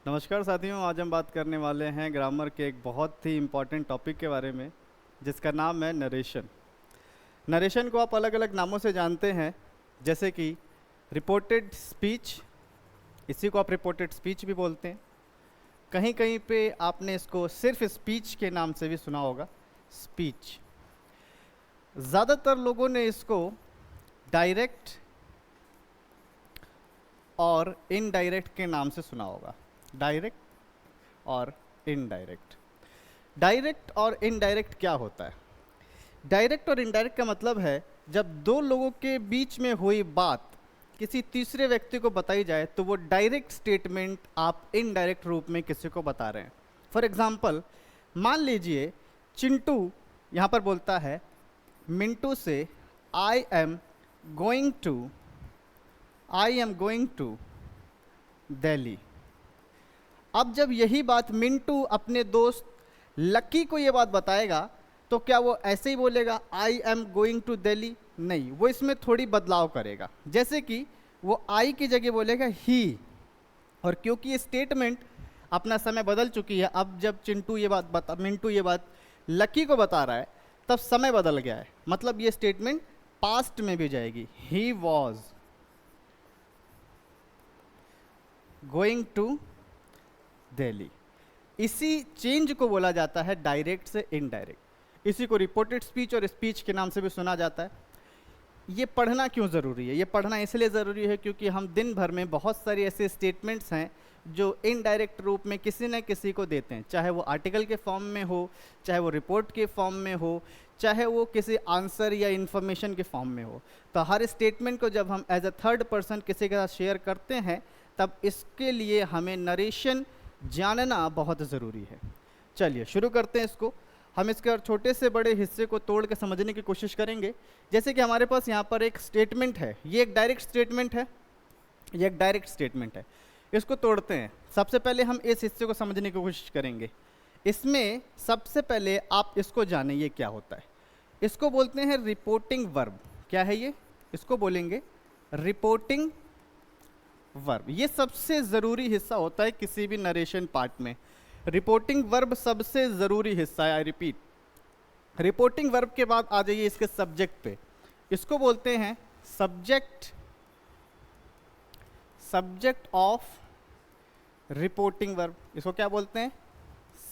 नमस्कार साथियों, आज हम बात करने वाले हैं ग्रामर के एक बहुत ही इम्पॉर्टेंट टॉपिक के बारे में जिसका नाम है नरेशन। नरेशन को आप अलग अलग नामों से जानते हैं, जैसे कि रिपोर्टेड स्पीच, इसी को आप रिपोर्टेड स्पीच भी बोलते हैं। कहीं कहीं पे आपने इसको सिर्फ स्पीच के नाम से भी सुना होगा, स्पीच। ज़्यादातर लोगों ने इसको डायरेक्ट और इनडायरेक्ट के नाम से सुना होगा, डायरेक्ट और इनडायरेक्ट। डायरेक्ट और इनडायरेक्ट क्या होता है? डायरेक्ट और इनडायरेक्ट का मतलब है जब दो लोगों के बीच में हुई बात किसी तीसरे व्यक्ति को बताई जाए तो वो डायरेक्ट स्टेटमेंट आप इनडायरेक्ट रूप में किसी को बता रहे हैं। फॉर एग्जाम्पल, मान लीजिए चिंटू यहाँ पर बोलता है मिंटू से I am going to Delhi. अब जब यही बात मिंटू अपने दोस्त लक्की को ये बात बताएगा तो क्या वो ऐसे ही बोलेगा I am going to Delhi? नहीं, वो इसमें थोड़ी बदलाव करेगा। जैसे कि वो आई की जगह बोलेगा ही। और क्योंकि ये स्टेटमेंट अपना समय बदल चुकी है, अब जब मिंटू ये बात लक्की को बता रहा है तब समय बदल गया है, मतलब ये स्टेटमेंट पास्ट में भी जाएगी। He was going to Delhi. इसी चेंज को बोला जाता है डायरेक्ट से इनडायरेक्ट। इसी को रिपोर्टेड स्पीच और स्पीच के नाम से भी सुना जाता है। ये पढ़ना क्यों ज़रूरी है? ये पढ़ना इसलिए ज़रूरी है क्योंकि हम दिन भर में बहुत सारी ऐसे स्टेटमेंट्स हैं जो इनडायरेक्ट रूप में किसी न किसी को देते हैं, चाहे वो आर्टिकल के फॉर्म में हो, चाहे वो रिपोर्ट के फॉर्म में हो, चाहे वो किसी आंसर या इन्फॉर्मेशन के फॉर्म में हो। तो हर स्टेटमेंट को जब हम एज अ थर्ड पर्सन किसी के साथ शेयर करते हैं तब इसके लिए हमें नरेशन जानना बहुत ज़रूरी है। चलिए शुरू करते हैं इसको। हम इसके और छोटे से बड़े हिस्से को तोड़ के समझने की कोशिश करेंगे। जैसे कि हमारे पास यहाँ पर एक स्टेटमेंट है, ये एक डायरेक्ट स्टेटमेंट है, ये एक डायरेक्ट स्टेटमेंट है। इसको तोड़ते हैं। सबसे पहले हम इस हिस्से को समझने की कोशिश करेंगे। इसमें सबसे पहले आप इसको जानें ये क्या होता है। इसको बोलते हैं रिपोर्टिंग वर्ब। क्या है ये? इसको बोलेंगे रिपोर्टिंग वर्ब। ये सबसे ज़रूरी हिस्सा होता है किसी भी नरेशन पार्ट में। रिपोर्टिंग वर्ब सबसे ज़रूरी हिस्सा है। आई रिपीट, रिपोर्टिंग वर्ब के बाद आ जाइए इसके सब्जेक्ट पे। इसको बोलते हैं सब्जेक्ट ऑफ रिपोर्टिंग वर्ब। इसको क्या बोलते हैं?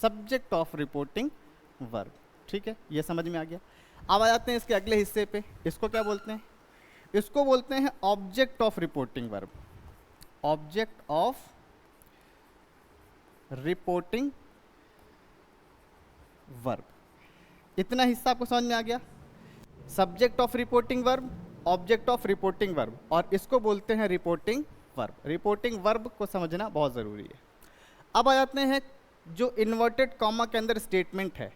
Subject of reporting verb. ठीक है, ये समझ में आ गया। अब आ जाते हैं इसके अगले हिस्से पे। इसको क्या बोलते हैं? इसको बोलते हैं object of reporting verb. Object of reporting verb. इतना हिस्सा आपको समझ में आ गया? Subject of reporting verb, object of reporting verb, और इसको बोलते हैं रिपोर्टिंग वर्ब। रिपोर्टिंग वर्ब को समझना बहुत ज़रूरी है। अब आ जाते हैं जो इन्वर्टेड कॉमा के अंदर स्टेटमेंट है।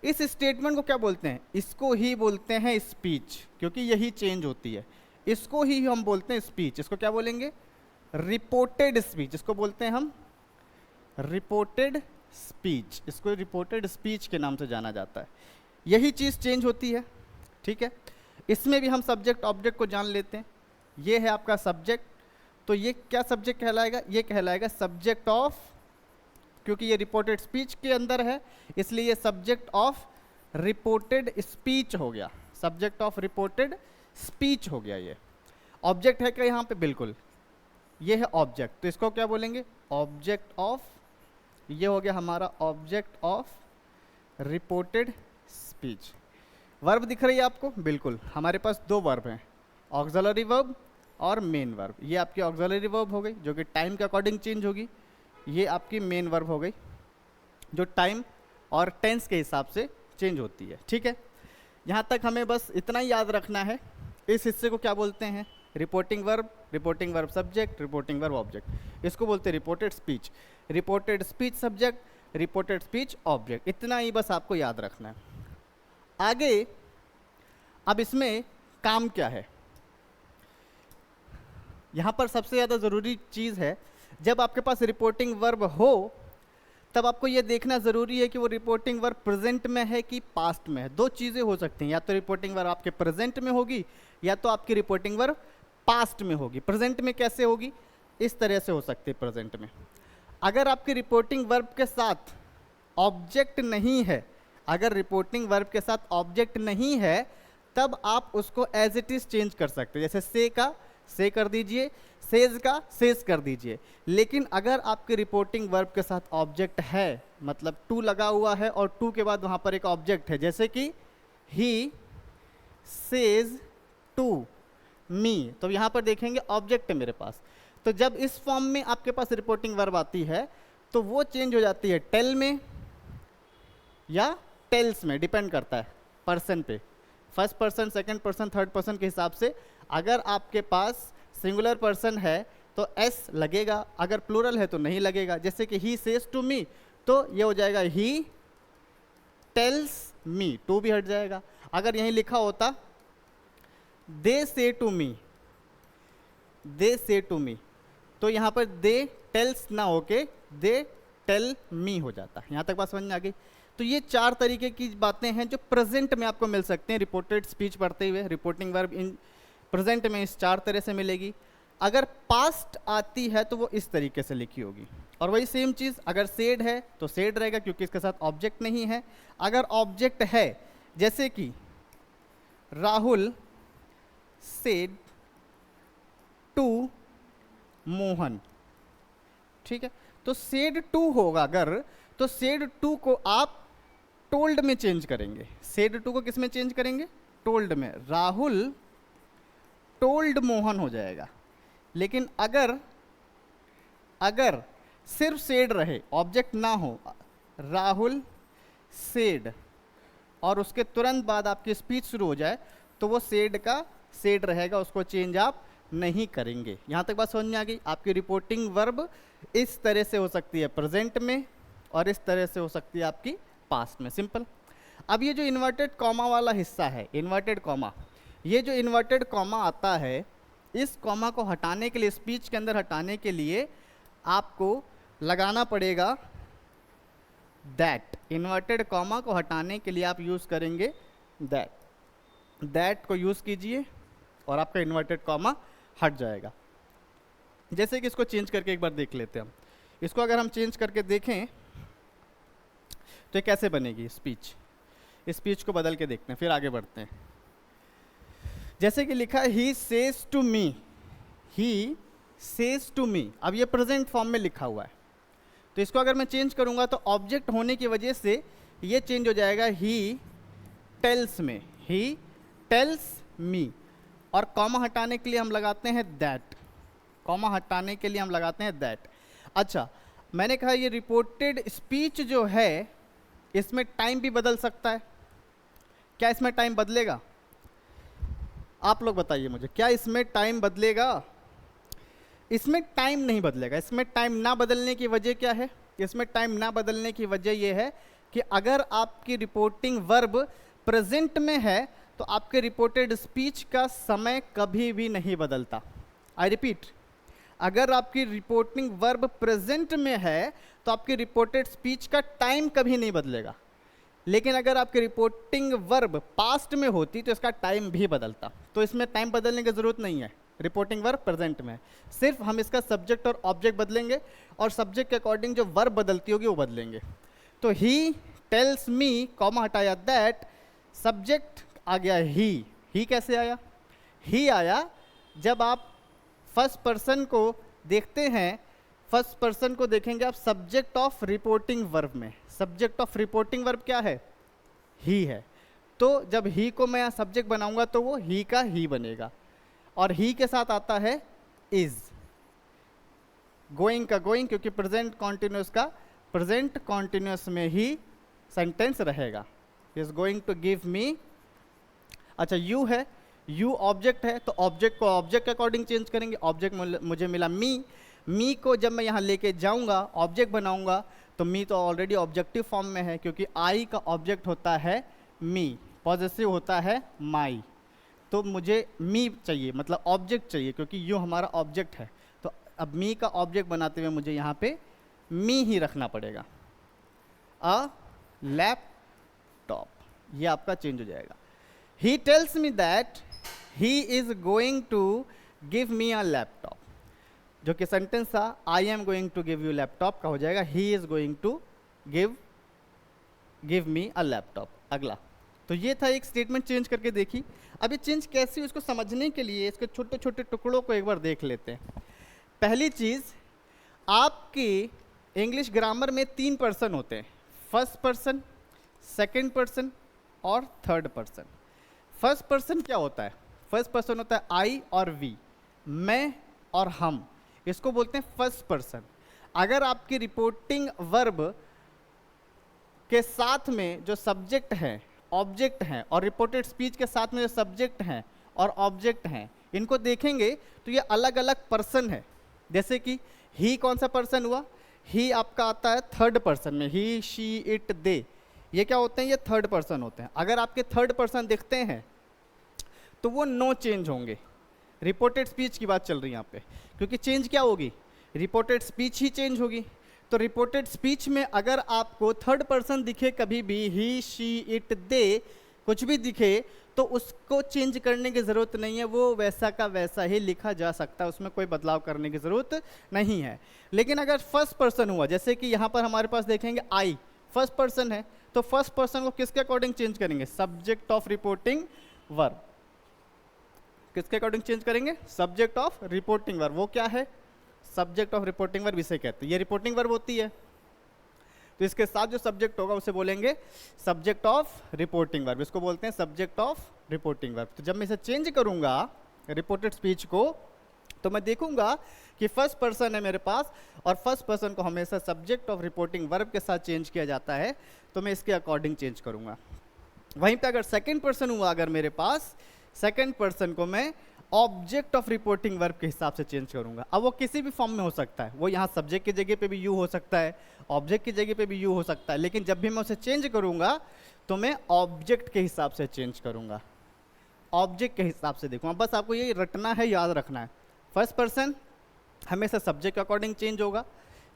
इस स्टेटमेंट को क्या बोलते हैं? इसको ही बोलते हैं स्पीच, क्योंकि यही चेंज होती है। इसको ही हम बोलते हैं स्पीच। इसको क्या बोलेंगे? Reported speech. इसको बोलते हैं हम रिपोर्टेड स्पीच। इसको रिपोर्टेड स्पीच के नाम से जाना जाता है। यही चीज़ चेंज होती है। ठीक है, इसमें भी हम सब्जेक्ट ऑब्जेक्ट को जान लेते हैं। ये है आपका सब्जेक्ट, तो ये क्या सब्जेक्ट कहलाएगा? ये कहलाएगा सब्जेक्ट ऑफ, क्योंकि ये रिपोर्टेड स्पीच के अंदर है इसलिए ये सब्जेक्ट ऑफ रिपोर्टेड स्पीच हो गया। सब्जेक्ट ऑफ रिपोर्टेड स्पीच हो गया। ये ऑब्जेक्ट है क्या यहाँ पे? बिल्कुल, ये है ऑब्जेक्ट। तो इसको क्या बोलेंगे? ऑब्जेक्ट ऑफ, ये हो गया हमारा object of reported speech. Verb दिख रही है आपको? बिल्कुल, हमारे पास दो वर्ब हैं, ऑक्सिलरी वर्ब और मेन वर्ब। ये आपकी ऑक्सिलरी वर्ब हो गई जो कि टाइम के अकॉर्डिंग चेंज होगी। ये आपकी मेन वर्ब हो गई जो टाइम और टेंस के हिसाब से चेंज होती है। ठीक है, यहाँ तक हमें बस इतना ही याद रखना है। इस हिस्से को क्या बोलते हैं? Reporting verb subject, reporting verb object. इसको बोलते हैं reported speech. Reported speech subject, reported speech object. इतना ही बस आपको याद रखना है। आगे अब इसमें काम क्या है? यहाँ पर सबसे ज़्यादा ज़रूरी चीज़ है, जब आपके पास रिपोर्टिंग वर्ब हो तब आपको ये देखना ज़रूरी है कि वो रिपोर्टिंग वर्ब प्रेजेंट में है कि पास्ट में है। दो चीज़ें हो सकती हैं, या तो रिपोर्टिंग वर्ब आपके प्रेजेंट में होगी या तो आपकी रिपोर्टिंग वर्ब पास्ट में होगी। प्रेजेंट में कैसे होगी? इस तरह से हो सकती है प्रेजेंट में। अगर आपके रिपोर्टिंग वर्ब के साथ ऑब्जेक्ट नहीं है, अगर रिपोर्टिंग वर्ब के साथ ऑब्जेक्ट नहीं है, तब आप उसको एज इट इज चेंज कर सकते हैं। जैसे से का से कर दीजिए, सेज का सेज कर दीजिए। लेकिन अगर आपके रिपोर्टिंग वर्ब के साथ ऑब्जेक्ट है, मतलब टू लगा हुआ है और टू के बाद वहां पर एक ऑब्जेक्ट है, जैसे कि ही सेज टू मी, तो यहां पर देखेंगे ऑब्जेक्ट है मेरे पास। तो जब इस फॉर्म में आपके पास रिपोर्टिंग वर्ब आती है तो वो चेंज हो जाती है टेल में या टेल्स में, डिपेंड करता है पर्सन पे, first person, second person, third person के हिसाब से। अगर आपके पास सिंगुलर पर्सन है तो एस लगेगा, अगर प्लूरल है तो नहीं लगेगा। जैसे कि ही सेज टू मी, तो ये हो जाएगा ही टेल्स मी, टू भी हट जाएगा। अगर यहीं लिखा होता दे से टू मी, दे से टू मी, तो यहाँ पर दे टेल्स ना होके दे टेल मी हो जाता। यहाँ तक बात समझ में आ गई। तो ये चार तरीके की बातें हैं जो प्रेजेंट में आपको मिल सकते हैं रिपोर्टेड स्पीच पढ़ते हुए। रिपोर्टिंग वर्ब इन प्रेजेंट में इस चार तरह से मिलेगी। अगर पास्ट आती है तो वो इस तरीके से लिखी होगी। और वही सेम चीज़ अगर सेड है तो सेड रहेगा, क्योंकि इसके साथ ऑब्जेक्ट नहीं है। अगर ऑब्जेक्ट है, जैसे कि राहुल सेड टू मोहन, ठीक है, तो सेड टू होगा अगर, तो सेड टू को आप टोल्ड में चेंज करेंगे। सेड टू को किस में चेंज करेंगे? टोल्ड में। राहुल टोल्ड मोहन हो जाएगा। लेकिन अगर अगर सिर्फ सेड रहे, ऑब्जेक्ट ना हो, राहुल सेड, और उसके तुरंत बाद आपकी स्पीच शुरू हो जाए, तो वो सेड का सेड रहेगा, उसको चेंज आप नहीं करेंगे। यहाँ तक बात समझ में आ गई। आपकी रिपोर्टिंग वर्ब इस तरह से हो सकती है प्रेजेंट में, और इस तरह से हो सकती है आपकी पास्ट में। सिंपल। अब ये जो इन्वर्टेड कॉमा वाला हिस्सा है, इन्वर्टेड कॉमा, ये जो इन्वर्टेड कॉमा आता है, इस कॉमा को हटाने के लिए, स्पीच के अंदर हटाने के लिए आपको लगाना पड़ेगा दैट। इन्वर्टेड कॉमा को हटाने के लिए आप यूज़ करेंगे दैट। दैट को यूज़ कीजिए और आपका इन्वर्टेड कॉमा हट जाएगा। जैसे कि इसको चेंज करके एक बार देख लेते हैं हम। इसको अगर हम चेंज करके देखें तो ये कैसे बनेगी स्पीच। स्पीच को बदल के देखते हैं, फिर आगे बढ़ते हैं। जैसे कि लिखा है he says to me, he says to me. अब ये प्रेजेंट फॉर्म में लिखा हुआ है, तो इसको अगर मैं चेंज करूंगा तो ऑब्जेक्ट होने की वजह से ये चेंज हो जाएगा ही टेल्स में, ही टेल्स मी। और कॉमा हटाने के लिए हम लगाते हैं दैट। कॉमा हटाने के लिए हम लगाते हैं दैट। अच्छा, मैंने कहा ये रिपोर्टेड स्पीच जो है, इसमें टाइम भी बदल सकता है। क्या इसमें टाइम बदलेगा? आप लोग बताइए मुझे, क्या इसमें टाइम बदलेगा? इसमें टाइम नहीं बदलेगा। इसमें टाइम ना बदलने की वजह क्या है? इसमें टाइम ना बदलने की वजह यह है कि अगर आपकी रिपोर्टिंग वर्ब प्रेजेंट में है तो आपके रिपोर्टेड स्पीच का समय कभी भी नहीं बदलता। आई रिपीट, अगर आपकी रिपोर्टिंग वर्ब प्रेजेंट में है तो आपकी रिपोर्टेड स्पीच का टाइम कभी नहीं बदलेगा। लेकिन अगर आपकी रिपोर्टिंग वर्ब पास्ट में होती तो इसका टाइम भी बदलता। तो इसमें टाइम बदलने की ज़रूरत नहीं है, रिपोर्टिंग वर्ब प्रेजेंट में। सिर्फ हम इसका सब्जेक्ट और ऑब्जेक्ट बदलेंगे, और सब्जेक्ट के अकॉर्डिंग जो वर्ब बदलती होगी वो बदलेंगे। तो ही टेल्स मी, कॉमा हटाया दैट, सब्जेक्ट आ गया ही कैसे आया? ही आया जब आप फर्स्ट पर्सन को देखते हैं, फर्स्ट पर्सन को देखेंगे आप सब्जेक्ट ऑफ रिपोर्टिंग वर्ब में। सब्जेक्ट ऑफ रिपोर्टिंग वर्ब क्या है? ही है। तो जब ही को मैं सब्जेक्ट बनाऊंगा तो वो ही का ही बनेगा, और ही के साथ आता है इज। गोइंग का गोइंग, क्योंकि प्रेजेंट कॉन्टिन्यूस का प्रेजेंट कॉन्टिन्यूस में ही सेंटेंस रहेगा। Is going to give me. अच्छा, यू है, यू ऑब्जेक्ट है, तो ऑब्जेक्ट को ऑब्जेक्ट के अकॉर्डिंग चेंज करेंगे। ऑब्जेक्ट मुझे मिला मी, मी को जब मैं यहाँ लेके जाऊँगा, ऑब्जेक्ट बनाऊँगा, तो मी तो ऑलरेडी ऑब्जेक्टिव फॉर्म में है, क्योंकि आई का ऑब्जेक्ट होता है मी, पॉजेसिव होता है माई। तो मुझे मी चाहिए, मतलब ऑब्जेक्ट चाहिए, क्योंकि यू हमारा ऑब्जेक्ट है। तो अब मी का ऑब्जेक्ट बनाते हुए मुझे यहाँ पे मी ही रखना पड़ेगा। अ लैपटॉप, ये आपका चेंज हो जाएगा। He tells me that he is going to give me a laptop. जो कि सेंटेंस था I am going to give you laptop का हो जाएगा he is going to give me a laptop. अगला, तो ये था एक स्टेटमेंट चेंज करके देखी। अब ये चेंज कैसी, उसको समझने के लिए इसके छोटे छोटे टुकड़ों को एक बार देख लेते हैं। पहली चीज़, आपके इंग्लिश ग्रामर में 3 पर्सन होते हैं, फर्स्ट पर्सन, सेकंड पर्सन और थर्ड पर्सन। फर्स्ट पर्सन क्या होता है? फर्स्ट पर्सन होता है आई और वी, मैं और हम, इसको बोलते हैं फर्स्ट पर्सन। अगर आपकी रिपोर्टिंग वर्ब के साथ में जो सब्जेक्ट है, ऑब्जेक्ट हैं, और रिपोर्टेड स्पीच के साथ में जो सब्जेक्ट हैं और ऑब्जेक्ट हैं, इनको देखेंगे तो ये अलग अलग पर्सन है। जैसे कि ही कौन सा पर्सन हुआ? ही आपका आता है थर्ड पर्सन में, ही, शी, इट, दे, ये क्या होते हैं? ये थर्ड पर्सन होते हैं। अगर आपके थर्ड पर्सन दिखते हैं तो वो नो चेंज होंगे। रिपोर्टेड स्पीच की बात चल रही है यहाँ पे, क्योंकि चेंज क्या होगी? रिपोर्टेड स्पीच ही चेंज होगी। तो रिपोर्टेड स्पीच में अगर आपको थर्ड पर्सन दिखे कभी भी, ही, शी, इट, दे, कुछ भी दिखे, तो उसको चेंज करने की ज़रूरत नहीं है, वो वैसा का वैसा ही लिखा जा सकता है, उसमें कोई बदलाव करने की ज़रूरत नहीं है। लेकिन अगर फर्स्ट पर्सन हुआ, जैसे कि यहाँ पर हमारे पास देखेंगे आई फर्स्ट पर्सन है, तो फर्स्ट पर्सन को किसके अकॉर्डिंग चेंज करेंगे? Subject of reporting verb. किसके अकॉर्डिंग चेंज करेंगे? Subject of reporting verb. वो क्या है? सब्जेक्ट ऑफ रिपोर्टिंग वर्ब इसे कहते हैं। ये रिपोर्टिंग वर्ब होती है, तो इसके साथ जो सब्जेक्ट होगा उसे बोलेंगे सब्जेक्ट ऑफ रिपोर्टिंग वर्ब, इसको बोलते हैं सब्जेक्ट ऑफ रिपोर्टिंग वर्ब। तो जब मैं इसे चेंज करूंगा रिपोर्टेड स्पीच को, तो मैं देखूंगा कि फर्स्ट पर्सन है मेरे पास, और फर्स्ट पर्सन को हमेशा सब्जेक्ट ऑफ रिपोर्टिंग वर्ब के साथ चेंज किया जाता है, तो मैं इसके अकॉर्डिंग चेंज करूंगा। वहीं पे अगर सेकंड पर्सन हुआ अगर मेरे पास, सेकंड पर्सन को मैं ऑब्जेक्ट ऑफ रिपोर्टिंग वर्ब के हिसाब से चेंज करूंगा। अब वो किसी भी फॉर्म में हो सकता है, वो यहाँ सब्जेक्ट की जगह पे भी यू हो सकता है, ऑब्जेक्ट की जगह पे भी यू हो सकता है, लेकिन जब भी मैं उसे चेंज करूंगा तो मैं ऑब्जेक्ट के हिसाब से चेंज करूंगा, ऑब्जेक्ट के हिसाब से देखूंगा। बस आपको ये रटना है, याद रखना है। फर्स्ट पर्सन हमेशा सब्जेक्ट के अकॉर्डिंग चेंज होगा,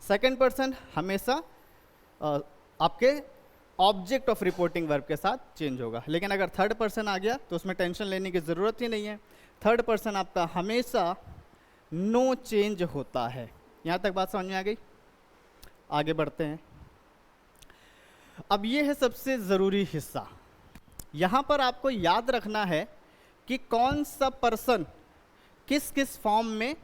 सेकेंड पर्सन हमेशा आपके ऑब्जेक्ट ऑफ रिपोर्टिंग वर्ब के साथ चेंज होगा। लेकिन अगर थर्ड पर्सन आ गया तो उसमें टेंशन लेने की ज़रूरत ही नहीं है। थर्ड पर्सन आपका हमेशा नो चेंज होता है। यहाँ तक बात समझ में आ गई? आगे बढ़ते हैं। अब ये है सबसे ज़रूरी हिस्सा। यहाँ पर आपको याद रखना है कि कौन सा पर्सन किस किस फॉर्म में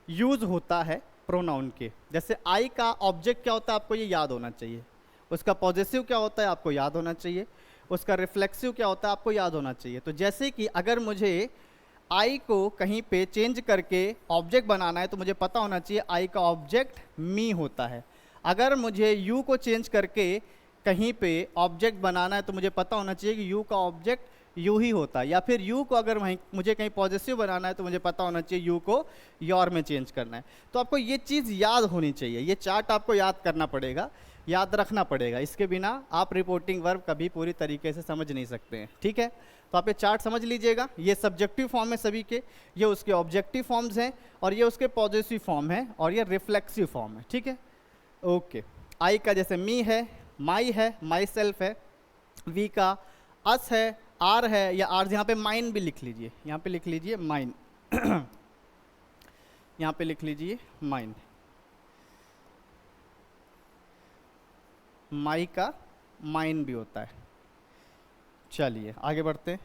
यूज़ होता है प्रोनाउन के। जैसे आई का ऑब्जेक्ट क्या होता है आपको ये याद होना चाहिए, उसका पॉजेसिव क्या होता है आपको याद होना चाहिए, उसका रिफ्लेक्सिव क्या होता है आपको याद होना चाहिए। तो जैसे कि अगर मुझे आई को कहीं पे चेंज करके ऑब्जेक्ट बनाना है तो मुझे पता होना चाहिए आई का ऑब्जेक्ट मी होता है। अगर मुझे यू को चेंज करके कहीं पे ऑब्जेक्ट बनाना है तो मुझे पता होना चाहिए कि यू का ऑब्जेक्ट यू ही होता है। या फिर यू को अगर वहीं मुझे कहीं पॉजिटिव बनाना है तो मुझे पता होना चाहिए यू को योर में चेंज करना है। तो आपको ये चीज़ याद होनी चाहिए, ये चार्ट आपको याद करना पड़ेगा, याद रखना पड़ेगा। इसके बिना आप रिपोर्टिंग वर्ब कभी पूरी तरीके से समझ नहीं सकते हैं। ठीक है, तो आप ये चार्ट समझ लीजिएगा। ये सब्जेक्टिव फॉर्म है सभी के, ये उसके ऑब्जेक्टिव फॉर्म्स हैं, और ये उसके पॉजिटिव फॉर्म है, और ये रिफ्लेक्सिव फॉर्म है। ठीक है, ओके। आई का जैसे मी है, माई है, माई सेल्फ है, वी का अस है, आर है, या आर यहाँ पे माइन भी लिख लीजिए, यहाँ पे लिख लीजिए माइन यहाँ पे लिख लीजिए माइन। माई का माइन भी होता है। चलिए आगे बढ़ते हैं।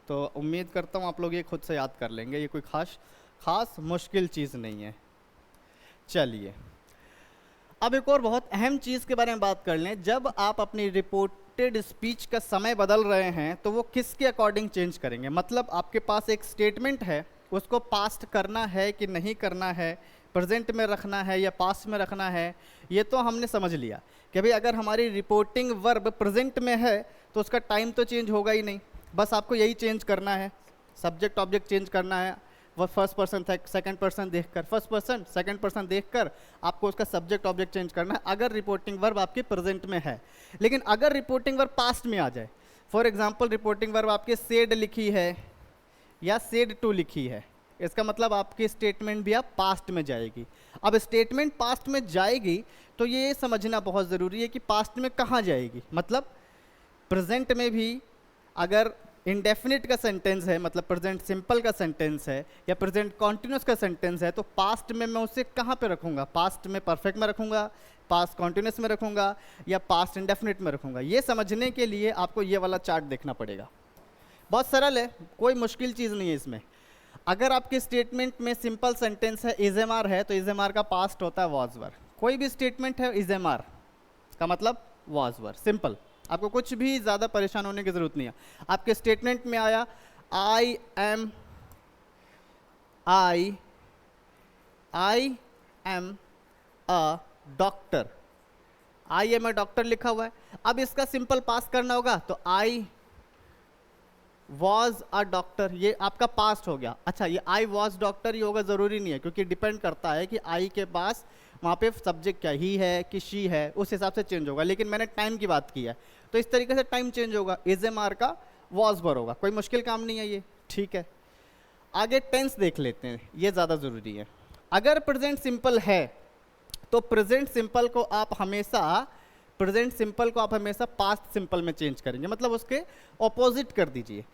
तो उम्मीद करता हूँ आप लोग ये खुद से याद कर लेंगे, ये कोई खास मुश्किल चीज़ नहीं है। चलिए अब एक और बहुत अहम चीज़ के बारे में बात कर लें। जब आप अपनी रिपोर्टेड स्पीच का समय बदल रहे हैं तो वो किसके अकॉर्डिंग चेंज करेंगे। मतलब आपके पास एक स्टेटमेंट है, उसको पास्ट करना है कि नहीं करना है, प्रेजेंट में रखना है या पास्ट में रखना है, ये तो हमने समझ लिया कि भाई अगर हमारी रिपोर्टिंग वर्ब प्रेजेंट में है तो उसका टाइम तो चेंज होगा ही नहीं, बस आपको यही चेंज करना है, सब्जेक्ट ऑब्जेक्ट चेंज करना है। वो फर्स्ट पर्सन सेकंड पर्सन देखकर, फर्स्ट पर्सन सेकंड पर्सन देखकर आपको उसका सब्जेक्ट ऑब्जेक्ट चेंज करना है अगर रिपोर्टिंग वर्ब आपकी प्रेजेंट में है। लेकिन अगर रिपोर्टिंग वर्ब पास्ट में आ जाए, फॉर एग्जांपल रिपोर्टिंग वर्ब आपकी सेड लिखी है या सेड टू लिखी है, इसका मतलब आपकी स्टेटमेंट भी आप पास्ट में जाएगी। अब स्टेटमेंट पास्ट में जाएगी तो ये समझना बहुत ज़रूरी है कि पास्ट में कहाँ जाएगी। मतलब प्रेजेंट में भी अगर इंडेफिनिट का सेंटेंस है, मतलब प्रेजेंट सिंपल का सेंटेंस है या प्रेजेंट कॉन्टिन्यूस का सेंटेंस है, तो पास्ट में मैं उसे कहाँ पे रखूँगा? पास्ट में परफेक्ट में रखूँगा, पास्ट कॉन्टिन्यूस में रखूँगा या पास्ट इंडेफिनिट में रखूँगा? ये समझने के लिए आपको ये वाला चार्ट देखना पड़ेगा। बहुत सरल है, कोई मुश्किल चीज़ नहीं है इसमें। अगर आपके स्टेटमेंट में सिंपल सेंटेंस है, इज एम आर है, तो इज एम आर का पास्ट होता है वॉज वर। कोई भी स्टेटमेंट है इज एम आर का मतलब वॉज वर, सिंपल। आपको कुछ भी ज़्यादा परेशान होने की ज़रूरत नहीं है। आपके स्टेटमेंट में आया I am a doctor, I am a doctor लिखा हुआ है। अब इसका सिंपल पास करना होगा, तो आई वॉज अ डॉक्टर, ये आपका पास्ट हो गया। अच्छा, ये आई वॉज डॉक्टर ही होगा ज़रूरी नहीं है, क्योंकि डिपेंड करता है कि आई के पास वहाँ पे सब्जेक्ट क्या ही है कि शी है, उस हिसाब से चेंज होगा। लेकिन मैंने टाइम की बात की है, तो इस तरीके से टाइम चेंज होगा, इज एम आर का वॉज वर होगा। कोई मुश्किल काम नहीं है ये, ठीक है। आगे टेंस देख लेते हैं, ये ज़्यादा ज़रूरी है। अगर प्रेजेंट सिंपल है तो प्रेजेंट सिंपल को आप हमेशा पास्ट सिंपल में चेंज करेंगे, मतलब उसके ऑपोजिट कर दीजिए।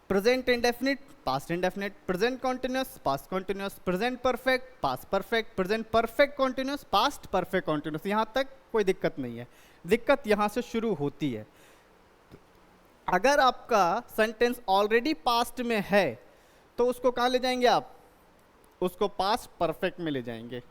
Present indefinite past indefinite, present continuous past continuous, present perfect past perfect, present perfect continuous past perfect continuous. यहाँ तक कोई दिक्कत नहीं है, दिक्कत यहाँ से शुरू होती है। अगर आपका सेंटेंस ऑलरेडी पास्ट में है तो उसको कहाँ ले जाएंगे आप? उसको पास्ट परफेक्ट में ले जाएंगे।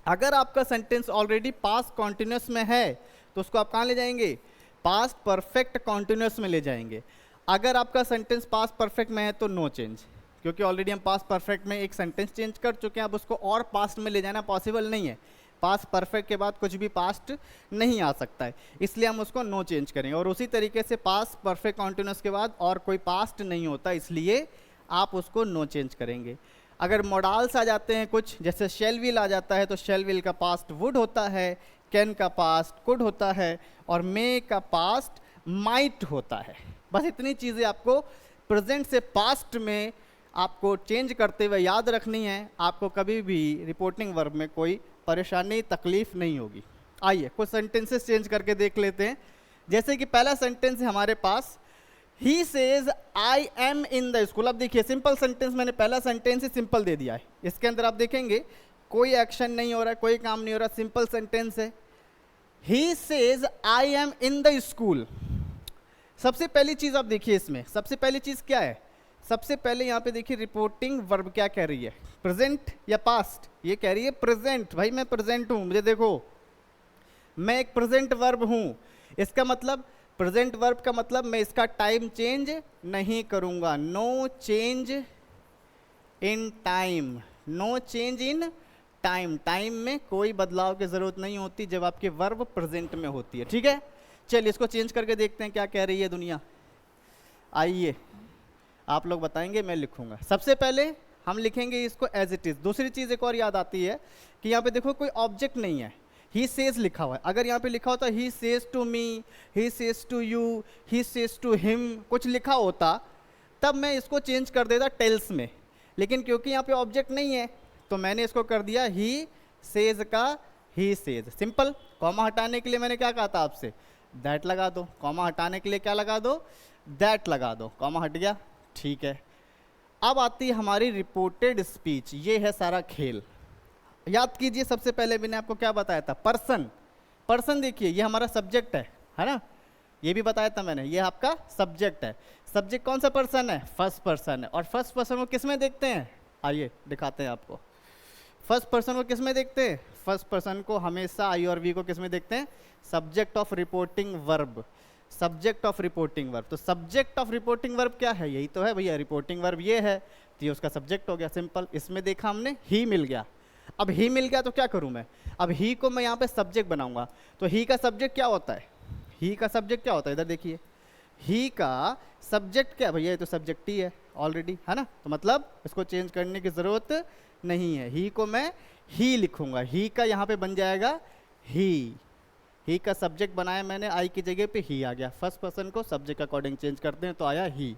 अगर आपका सेंटेंस ऑलरेडी पास्ट कॉन्टिन्यूस में है तो उसको आप कहाँ ले जाएंगे? पास्ट परफेक्ट कॉन्टिन्यूस में ले जाएंगे। अगर आपका सेंटेंस पास्ट परफेक्ट में है तो नो चेंज, क्योंकि ऑलरेडी हम पास्ट परफेक्ट में एक सेंटेंस चेंज कर चुके हैं। अब उसको और पास्ट में ले जाना पॉसिबल नहीं है, पास्ट परफेक्ट के बाद कुछ भी पास्ट नहीं आ सकता है, इसलिए हम उसको नो चेंज करेंगे। और उसी तरीके से पास्ट परफेक्ट कॉन्टिन्यूस के बाद और कोई पास्ट नहीं होता, इसलिए आप उसको नो चेंज करेंगे। अगर मॉडल्स आ जाते हैं कुछ, जैसे शेल विल आ जाता है, तो शेल विल का पास्ट वुड होता है, कैन का पास्ट कुड होता है और मे का पास्ट माइट होता है। बस इतनी चीज़ें आपको प्रेजेंट से पास्ट में आपको चेंज करते हुए याद रखनी है। आपको कभी भी रिपोर्टिंग वर्ब में कोई परेशानी तकलीफ नहीं होगी। आइए कुछ सेंटेंसेस चेंज करके देख लेते हैं। जैसे कि पहला सेंटेंस है हमारे पास, he says I am in the school. अब देखिए सिंपल सेंटेंस, मैंने पहला सेंटेंस ही सिंपल दे दिया है। इसके अंदर आप देखेंगे कोई एक्शन नहीं हो रहा है, कोई काम नहीं हो रहा, सिंपल सेंटेंस है। He says I am in the school. सबसे पहली चीज आप देखिए इसमें, सबसे पहली चीज क्या है? सबसे पहले यहाँ पे देखिए रिपोर्टिंग वर्ब क्या कह रही है, प्रेजेंट या पास्ट? ये कह रही है प्रेजेंट। भाई मैं प्रेजेंट हूँ, मुझे देखो, मैं एक प्रेजेंट वर्ब हूँ। इसका मतलब, प्रेजेंट वर्ब का मतलब मैं इसका टाइम चेंज नहीं करूँगा। No change in time, no change in time. Time में कोई बदलाव की ज़रूरत नहीं होती जब आपकी वर्ब प्रेजेंट में होती है, ठीक है। चलिए इसको चेंज करके देखते हैं क्या कह रही है दुनिया। आइए आप लोग बताएंगे, मैं लिखूंगा। सबसे पहले हम लिखेंगे इसको एज इट इज़। दूसरी चीज़ एक और याद आती है कि यहाँ पे देखो कोई ऑब्जेक्ट नहीं है, ही सेज लिखा हुआ है। अगर यहाँ पे लिखा होता he says to me, he says to you, he says to him, कुछ लिखा होता, तब मैं इसको चेंज कर देता टेल्स में। लेकिन क्योंकि यहाँ पे ऑब्जेक्ट नहीं है तो मैंने इसको कर दिया ही सेज का ही सेज। सिंपल। कॉमा हटाने के लिए मैंने क्या कहा था आपसे? दैट लगा दो। कॉमा हटाने के लिए क्या लगा दो? दैट लगा दो। कॉमा हट गया, ठीक है। अब आती है हमारी रिपोर्टेड स्पीच। ये है सारा खेल। याद कीजिए, सबसे पहले मैंने आपको क्या बताया था? पर्सन। पर्सन देखिए ये हमारा सब्जेक्ट है ना, ये भी बताया था मैंने, ये आपका सब्जेक्ट है। सब्जेक्ट कौन सा पर्सन है? फर्स्ट पर्सन है। और फर्स्ट पर्सन को किस में देखते हैं? आइए दिखाते हैं आपको। फर्स्ट पर्सन को किस में देखते हैं? फर्स्ट पर्सन को हमेशा आई और वी को किस में देखते हैं? Subject of reporting verb. Subject of reporting verb. तो सब्जेक्ट ऑफ रिपोर्टिंग वर्ब क्या है? यही तो है भैया, रिपोर्टिंग वर्ब ये है, तो ये उसका सब्जेक्ट हो गया। सिंपल। इसमें देखा हमने ही मिल गया। अब ही मिल गया तो क्या करूं मैं? अब ही को मैं यहाँ पे सब्जेक्ट बनाऊंगा। तो ही का सब्जेक्ट क्या होता है? ही का सब्जेक्ट क्या होता है? इधर देखिए, ही का सब्जेक्ट क्या भैया? ये तो सब्जेक्ट ही है ऑलरेडी, है ना। तो मतलब इसको चेंज करने की जरूरत नहीं है। ही को मैं ही लिखूंगा। ही का यहाँ पे बन जाएगा ही। ही का सब्जेक्ट बनाया मैंने, आई की जगह पे ही आ गया। फर्स्ट पर्सन को सब्जेक्ट अकॉर्डिंग चेंज करते हैं तो आया ही।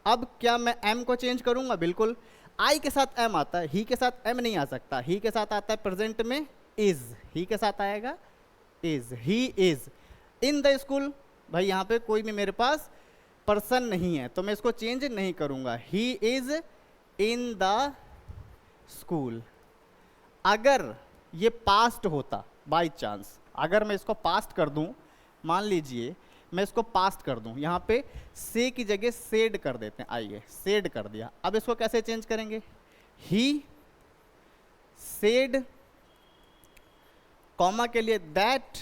अब क्या मैं एम को चेंज करूंगा? बिल्कुल। आई के साथ एम आता है, ही के साथ एम नहीं आ सकता। ही के साथ आता है प्रेजेंट में इज, ही के साथ आएगा is. He is in the school. भाई यहाँ पे कोई भी मेरे पास पर्सन नहीं है तो मैं इसको चेंज नहीं करूंगा। He is in the school. अगर ये पास्ट होता, बाय चांस अगर मैं इसको पास्ट कर दूं, मान लीजिए मैं इसको पास्ट कर दूं, यहाँ पे से की जगह सेड कर देते हैं, आइए सेड कर दिया। अब इसको कैसे चेंज करेंगे? ही सेड, कॉमा के लिए दैट,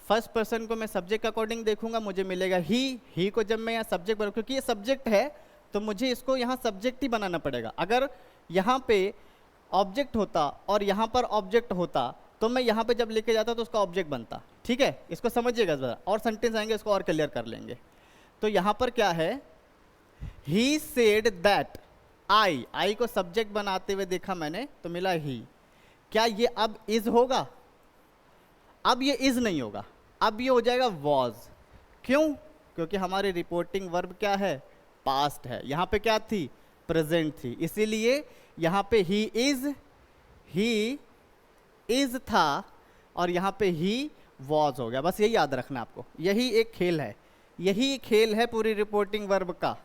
फर्स्ट पर्सन को मैं सब्जेक्ट के अकॉर्डिंग देखूंगा, मुझे मिलेगा ही को जब मैं यहाँ सब्जेक्ट बनाऊँ, क्योंकि ये सब्जेक्ट है तो मुझे इसको यहाँ सब्जेक्ट ही बनाना पड़ेगा। अगर यहाँ पे ऑब्जेक्ट होता और यहाँ पर ऑब्जेक्ट होता तो मैं यहाँ पे जब लेके जाता तो उसका ऑब्जेक्ट बनता। ठीक है, इसको समझिएगा ज़रा, और सेंटेंस आएंगे इसको और क्लियर कर लेंगे। तो यहाँ पर क्या है? ही सेड दैट, आई को सब्जेक्ट बनाते हुए देखा मैंने तो मिला ही। क्या ये अब इज होगा? अब ये इज नहीं होगा, अब ये हो जाएगा वॉज। क्यों? क्योंकि हमारी रिपोर्टिंग वर्ब क्या है? पास्ट है। यहाँ पे क्या थी? प्रेजेंट थी। इसीलिए यहाँ पे ही इज था और यहाँ पे ही वॉज हो गया। बस यही याद रखना आपको, यही एक खेल है, यही खेल है पूरी रिपोर्टिंग वर्ब का।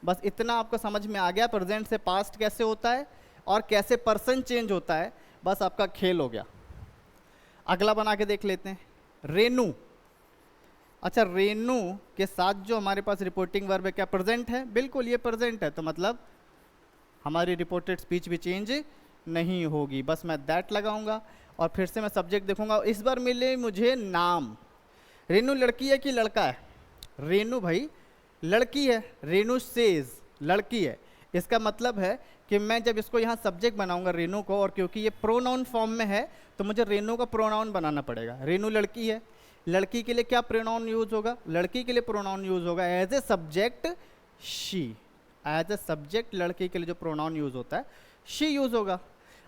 बस इतना आपको समझ में आ गया, प्रेजेंट से पास्ट कैसे होता है और कैसे पर्सन चेंज होता है, बस आपका खेल हो गया। अगला बना के देख लेते हैं, रेनू। अच्छा, रेनू के साथ जो हमारे पास रिपोर्टिंग वर्ब है क्या प्रेजेंट है? बिल्कुल, ये प्रेजेंट है, तो मतलब हमारी रिपोर्टेड स्पीच भी चेंज नहीं होगी। बस मैं दैट लगाऊंगा और फिर से मैं सब्जेक्ट देखूंगा। इस बार मिले मुझे नाम। रेनू लड़की है कि लड़का है? रेनू भाई लड़की है। रेनू सेज, लड़की है। इसका मतलब है कि मैं जब इसको यहाँ सब्जेक्ट बनाऊंगा रेनू को, और क्योंकि ये प्रोनाउन फॉर्म में है तो मुझे रेनू का प्रोनाउन बनाना पड़ेगा। रेनू लड़की है, लड़की के लिए क्या प्रोनाउन यूज होगा? लड़की के लिए प्रोनाउन यूज होगा as a subject she. As a subject लड़की के लिए जो प्रोनाउन यूज होता है शी यूज होगा।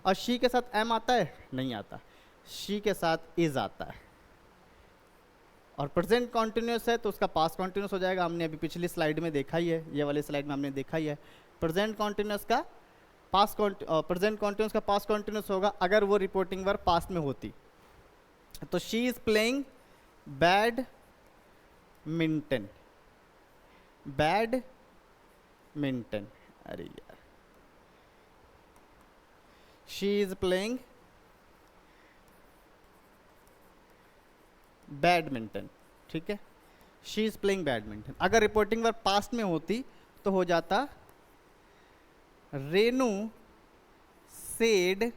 और शी के साथ एम आता है? नहीं आता। शी के साथ इज आता है। और प्रेजेंट कॉन्टिन्यूस है तो उसका पास्ट कॉन्टिन्यूस हो जाएगा। हमने अभी पिछली स्लाइड में देखा ही है, ये वाली स्लाइड में हमने देखा ही है। प्रेजेंट कॉन्टिन्यूस का प्रेजेंट कॉन्टिन्यूस का पास्ट कॉन्टिन्यूस होगा अगर वो रिपोर्टिंग वर्ब पास्ट में होती। तो she is playing badminton. Badminton, अरे यार, शी इज प्लेइंग बैडमिंटन। ठीक है, शी इज प्लेइंग बैडमिंटन। अगर रिपोर्टिंग वर्ब पास्ट में होती तो हो जाता रेनू सेड,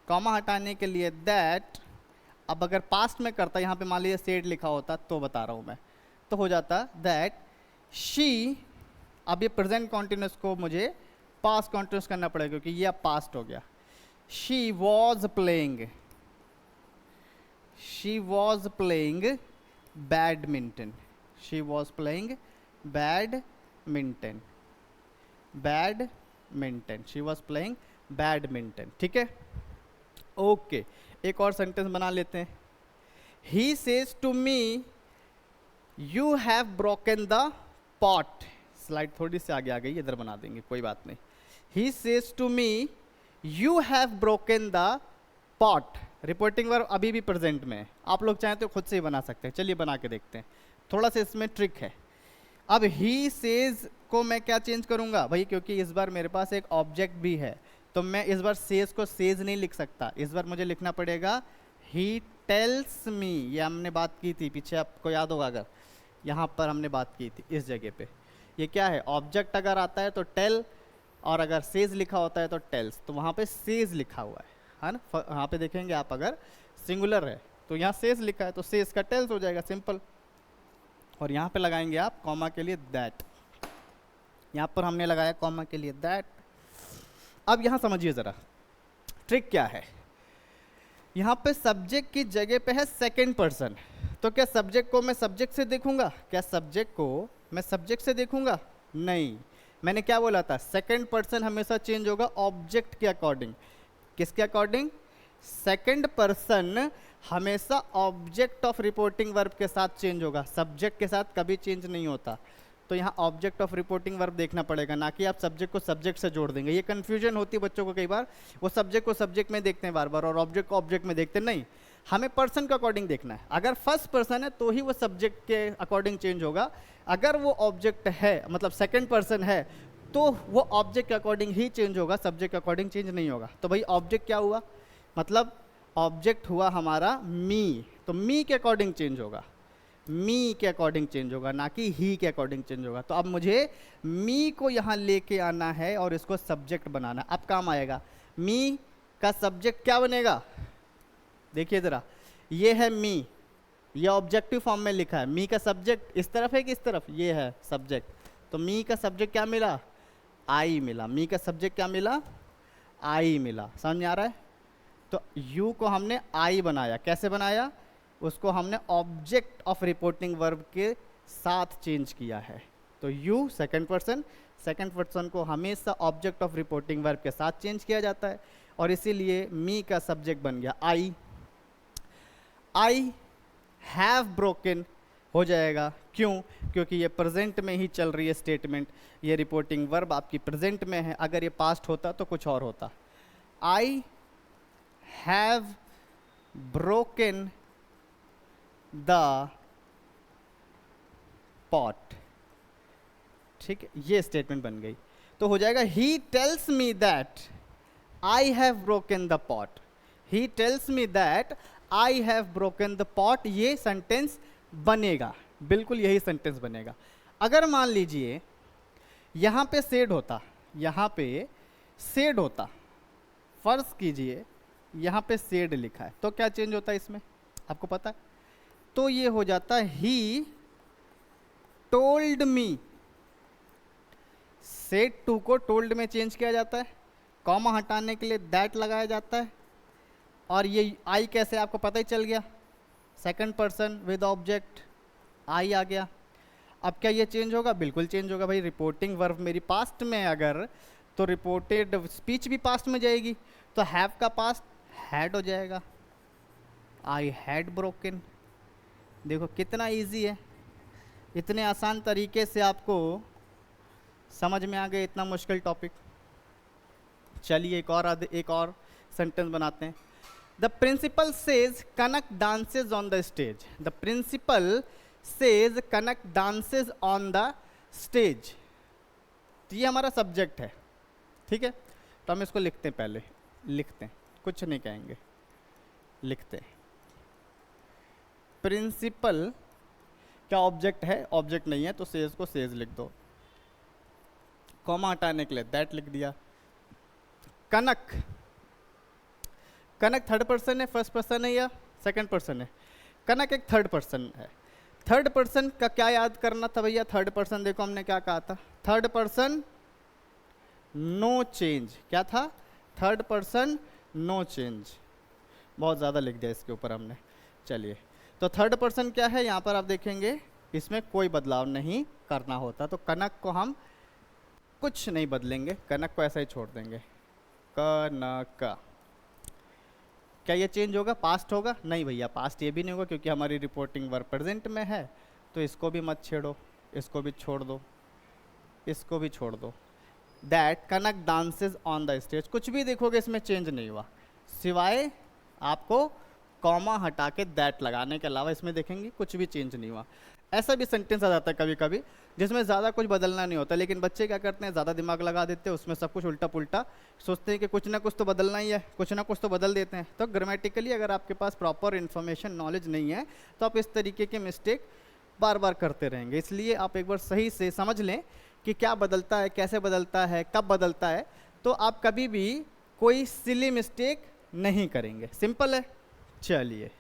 कॉमा हटाने के लिए दैट। अब अगर पास्ट में करता, यहाँ पे मान लीजिए सेड लिखा होता तो बता रहा हूँ मैं, तो हो जाता दैट शी। अब ये प्रेजेंट कॉन्टिन्यूस को मुझे पास्ट कॉन्टिन्यूस करना पड़ेगा क्योंकि ये अब पास्ट हो गया। She was playing, she was playing badminton. She was playing badminton. Badminton, she was playing badminton. ठीक है, ओके। एक और सेंटेंस बना लेते हैं। He says to me you have broken the pot. Slide थोड़ी सी आगे आ गई, इधर बना देंगे, कोई बात नहीं। He says to me you have broken the pot. Reporting verb अभी भी प्रेजेंट में है, आप लोग चाहें तो खुद से ही बना सकते हैं। चलिए बना के देखते हैं, थोड़ा सा इसमें ट्रिक है। अब ही सेज को मैं क्या चेंज करूंगा भाई, क्योंकि इस बार मेरे पास एक ऑब्जेक्ट भी है तो मैं इस बार सेज को सेज नहीं लिख सकता। इस बार मुझे लिखना पड़ेगा ही टेल्स मी। ये हमने बात की थी पीछे, आपको याद होगा, अगर यहाँ पर हमने बात की थी इस जगह पे। ये क्या है? ऑब्जेक्ट अगर आता है तो टेल, और अगर सेज लिखा होता है तो टेल्स। तो वहाँ पे सेज लिखा हुआ है ना। यहाँ पे देखेंगे आप, अगर सिंगुलर है तो यहाँ सेज लिखा है तो सेज का टेल्स हो जाएगा, सिंपल। और यहाँ पे लगाएंगे आप कॉमा के लिए दैट। यहाँ पर हमने लगाया कॉमा के लिए दैट। अब यहाँ समझिए ज़रा ट्रिक क्या है। यहाँ पे सब्जेक्ट की जगह पे है सेकंड पर्सन, तो क्या सब्जेक्ट को मैं सब्जेक्ट से देखूंगा? क्या सब्जेक्ट को मैं सब्जेक्ट से देखूंगा? नहीं। मैंने क्या बोला था? सेकंड पर्सन हमेशा चेंज होगा ऑब्जेक्ट के अकॉर्डिंग। किसके अकॉर्डिंग? सेकंड पर्सन हमेशा ऑब्जेक्ट ऑफ रिपोर्टिंग वर्ब के साथ चेंज होगा, सब्जेक्ट के साथ कभी चेंज नहीं होता। तो यहाँ ऑब्जेक्ट ऑफ रिपोर्टिंग वर्ब देखना पड़ेगा, ना कि आप सब्जेक्ट को सब्जेक्ट से जोड़ देंगे। ये कन्फ्यूजन होती है बच्चों को कई बार, वो सब्जेक्ट को सब्जेक्ट में देखते हैं बार बार और ऑब्जेक्ट को ऑब्जेक्ट में देखते नहीं। हमें पर्सन के अकॉर्डिंग देखना है। अगर फर्स्ट पर्सन है तो ही वो सब्जेक्ट के अकॉर्डिंग चेंज होगा, अगर वो ऑब्जेक्ट है मतलब सेकंड पर्सन है तो वो ऑब्जेक्ट के अकॉर्डिंग ही चेंज होगा, सब्जेक्ट के अकॉर्डिंग चेंज नहीं होगा। तो भाई ऑब्जेक्ट क्या हुआ, मतलब ऑब्जेक्ट हुआ हमारा मी, तो मी के अकॉर्डिंग चेंज होगा, मी के अकॉर्डिंग चेंज होगा, ना कि ही के अकॉर्डिंग चेंज होगा। तो अब मुझे मी को यहाँ लेके आना है और इसको सब्जेक्ट बनाना। अब काम आएगा, मी का सब्जेक्ट क्या बनेगा, देखिए ज़रा, ये है मी, ये ऑब्जेक्टिव फॉर्म में लिखा है, मी का सब्जेक्ट इस तरफ है कि इस तरफ, ये है सब्जेक्ट, तो मी का सब्जेक्ट क्या मिला, आई मिला, मी का सब्जेक्ट क्या मिला, आई मिला। समझ में आ रहा है? तो यू को हमने आई बनाया, कैसे बनाया, उसको हमने ऑब्जेक्ट ऑफ रिपोर्टिंग वर्ब के साथ चेंज किया है। तो यू सेकंड पर्सन को हमेशा ऑब्जेक्ट ऑफ रिपोर्टिंग वर्ब के साथ चेंज किया जाता है, और इसीलिए मी का सब्जेक्ट बन गया आई। आई हैव ब्रोकन हो जाएगा, क्यों, क्योंकि ये प्रेजेंट में ही चल रही है स्टेटमेंट, ये रिपोर्टिंग वर्ब आपकी प्रेजेंट में है, अगर ये पास्ट होता तो कुछ और होता। I have broken the pot, ठीक है, ये स्टेटमेंट बन गई। तो हो जाएगा he tells me that I have broken the pot, he tells me that I have broken the pot, ये सेंटेंस बनेगा, बिल्कुल यही सेंटेंस बनेगा। अगर मान लीजिए यहाँ पे सेड होता, यहाँ पे सेड होता, फर्ज कीजिए यहाँ पे सेड लिखा है, तो क्या चेंज होता है इसमें, आपको पता है? तो ये हो जाता he told me, said to को टोल्ड में चेंज किया जाता है, कॉमा हटाने के लिए दैट लगाया जाता है, और ये आई कैसे आपको पता ही चल गया, second person with object I आ गया। अब क्या ये चेंज होगा, बिल्कुल चेंज होगा भाई, रिपोर्टिंग वर्ब मेरी पास्ट में अगर, तो रिपोर्टेड स्पीच भी पास्ट में जाएगी, तो हैव का पास्ट हैड हो जाएगा, आई हैड ब्रोकन। देखो कितना इजी है, इतने आसान तरीके से आपको समझ में आ गया इतना मुश्किल टॉपिक। चलिए एक और सेंटेंस बनाते हैं। The principal says Kanak dances on the stage, the principal says Kanak dances on the stage, तो ये हमारा सब्जेक्ट है, ठीक है। तो हम इसको लिखते हैं, पहले लिखते हैं, कुछ नहीं कहेंगे, लिखते हैं। प्रिंसिपल क्या ऑब्जेक्ट है, ऑब्जेक्ट नहीं है, तो सेज को सेज लिख दो, कॉमा हटाने के लिए दैट लिख दिया। कनक, कनक थर्ड पर्सन है, फर्स्ट पर्सन है या सेकंड पर्सन है, कनक एक थर्ड पर्सन है। थर्ड पर्सन का क्या याद करना था भैया, थर्ड पर्सन देखो हमने क्या कहा था, थर्ड पर्सन नो चेंज, क्या था, थर्ड पर्सन नो चेंज, बहुत ज़्यादा लिख दिया इसके ऊपर हमने। चलिए, तो थर्ड पर्सन क्या है, यहाँ पर आप देखेंगे इसमें कोई बदलाव नहीं करना होता, तो कनक को हम कुछ नहीं बदलेंगे, कनक को ऐसा ही छोड़ देंगे, कनक। क्या ये चेंज होगा, पास्ट होगा, नहीं भैया पास्ट ये भी नहीं होगा, क्योंकि हमारी रिपोर्टिंग वर्ब प्रेजेंट में है, तो इसको भी मत छेड़ो, इसको भी छोड़ दो, इसको भी छोड़ दो। That Kanak dances on the stage, कुछ भी देखोगे इसमें चेंज नहीं हुआ, सिवाय आपको कॉमा हटा के दैट लगाने के अलावा इसमें देखेंगे कुछ भी चेंज नहीं हुआ। ऐसा भी सेंटेंस आ जाता है कभी कभी जिसमें ज़्यादा कुछ बदलना नहीं होता, लेकिन बच्चे क्या करते हैं, ज़्यादा दिमाग लगा देते हैं, उसमें सब कुछ उल्टा पुल्टा सोचते हैं कि कुछ ना कुछ तो बदलना ही है, कुछ ना कुछ तो बदल देते हैं। तो ग्रामेटिकली अगर आपके पास प्रॉपर इन्फॉर्मेशन नॉलेज नहीं है तो आप इस तरीके के मिस्टेक बार बार करते रहेंगे। इसलिए आप एक बार सही से समझ लें कि क्या बदलता है, कैसे बदलता है, कब बदलता है, तो आप कभी भी कोई सिली मिस्टेक नहीं करेंगे। सिंपल है। चलिए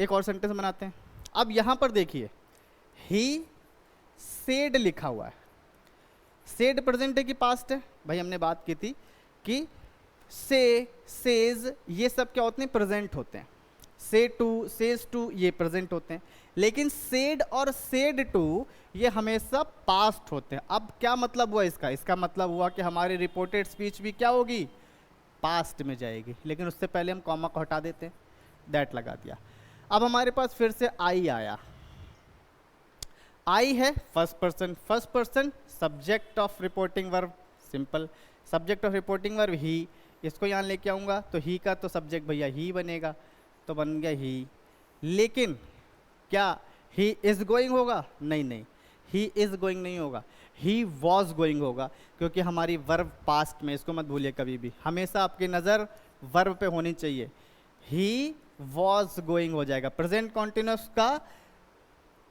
एक और सेंटेंस बनाते हैं। अब यहाँ पर देखिए, ही सेड लिखा हुआ है, सेड प्रेजेंट है कि पास्ट है, भाई हमने बात की थी कि से, सेज ये सब क्या होते हैं, प्रेजेंट होते हैं, से टू, सेज टू ये प्रेजेंट होते हैं, लेकिन सेड और सेड टू ये हमेशा पास्ट होते हैं। अब क्या मतलब हुआ इसका, इसका मतलब हुआ कि हमारी रिपोर्टेड स्पीच भी क्या होगी, पास्ट में जाएगी, लेकिन उससे पहले हम कॉमा को हटा देते हैं, दैट लगा दिया। अब हमारे पास फिर से आई आया, आई है first person subject of reporting verb, simple, subject of reporting verb ही, इसको यहाँ लेके आऊँगा तो ही का तो सब्जेक्ट भैया ही बनेगा, तो बन गया ही। लेकिन क्या ही इज गोइंग होगा? नहीं नहीं, ही इज गोइंग नहीं होगा, ही वॉज गोइंग होगा, क्योंकि हमारी वर्ब पास्ट में, इसको मत भूलिए कभी भी, हमेशा आपकी नज़र वर्ब पे होनी चाहिए। ही वॉज गोइंग हो जाएगा। प्रेजेंट कॉन्टिन्यूस का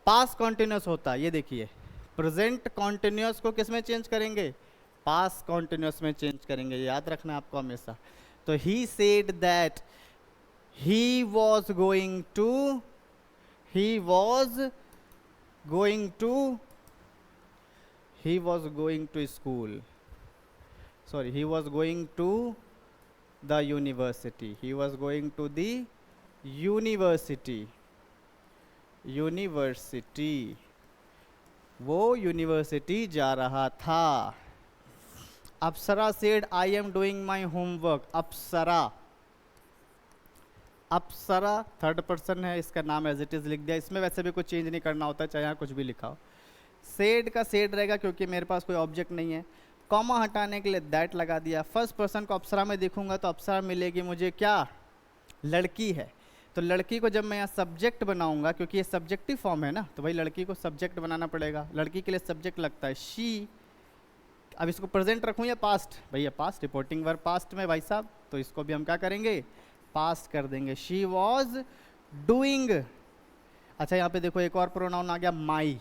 पास्ट कॉन्टिन्यूस होता है, ये देखिए, प्रेजेंट कॉन्टिन्यूस को किस में चेंज करेंगे? पास्ट कॉन्टिन्यूस में चेंज करेंगे, याद रखना आपको हमेशा। तो he said that he was going to, he was going to, he was going to school, sorry, he was going to the university, he was going to the university, university, वो university जा रहा था। Apsara said I am doing my homework, Apsara, Apsara third person है, इसका नाम as it is लिख दिया। इसमें वैसे भी कुछ चेंज नहीं करना होता, चाहे यहाँ कुछ भी लिखा हो। सेड का सेड रहेगा क्योंकि मेरे पास कोई ऑब्जेक्ट नहीं है। कॉमा हटाने के लिए दैट लगा दिया। फर्स्ट पर्सन को अप्सरा में देखूंगा तो अप्सरा मिलेगी मुझे क्या? लड़की है। तो लड़की को जब मैं यहाँ सब्जेक्ट बनाऊंगा, क्योंकि ये सब्जेक्टिव फॉर्म है ना, तो भाई लड़की को सब्जेक्ट बनाना पड़ेगा। लड़की के लिए सब्जेक्ट लगता है शी। अब इसको प्रेजेंट रखूँ या पास्ट? भैया पास्ट, रिपोर्टिंग वर्ब पास्ट में भाई साहब, तो इसको भी हम क्या करेंगे? पास्ट कर देंगे। She was doing. अच्छा यहाँ पे देखो एक और प्रोनाउन आ गया, माई।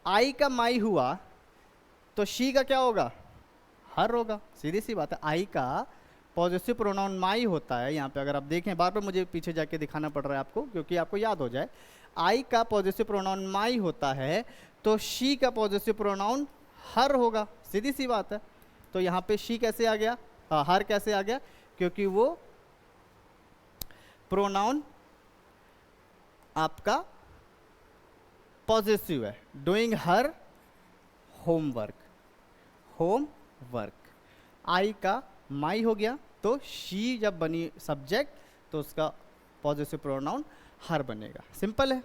आई का माई हुआ तो शी का क्या होगा? हर होगा, सीधी सी बात है। आई का पॉजिटिव प्रोनाउन माई होता है। यहाँ पे अगर आप देखें, बार बार मुझे पीछे जाके दिखाना पड़ रहा है आपको, क्योंकि आपको याद हो जाए। आई का पॉजिटिव प्रोनाउन माई होता है तो शी का पॉजिटिव प्रोनाउन हर होगा, सीधी सी बात है। तो यहाँ पे शी कैसे आ गया, हर कैसे आ गया? क्योंकि वो प्रोनाउन आपका पॉजिटिव है। Doing her homework, homework. I का माई हो गया तो शी जब बनी सब्जेक्ट तो उसका पॉजिटिव प्रोनाउन हर बनेगा। सिंपल है,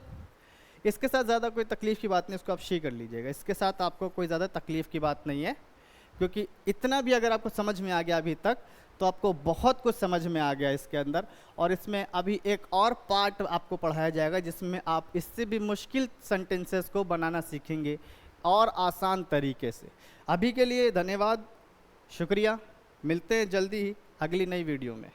इसके साथ ज़्यादा कोई तकलीफ की बात नहीं, इसको आप शी कर लीजिएगा। इसके साथ आपको कोई ज़्यादा तकलीफ की बात नहीं है, क्योंकि इतना भी अगर आपको समझ में आ गया अभी तक तो आपको बहुत कुछ समझ में आ गया इसके अंदर। और इसमें अभी एक और पार्ट आपको पढ़ाया जाएगा जिसमें आप इससे भी मुश्किल सेंटेंसेस को बनाना सीखेंगे और आसान तरीके से। अभी के लिए धन्यवाद, शुक्रिया। मिलते हैं जल्दी ही अगली नई वीडियो में।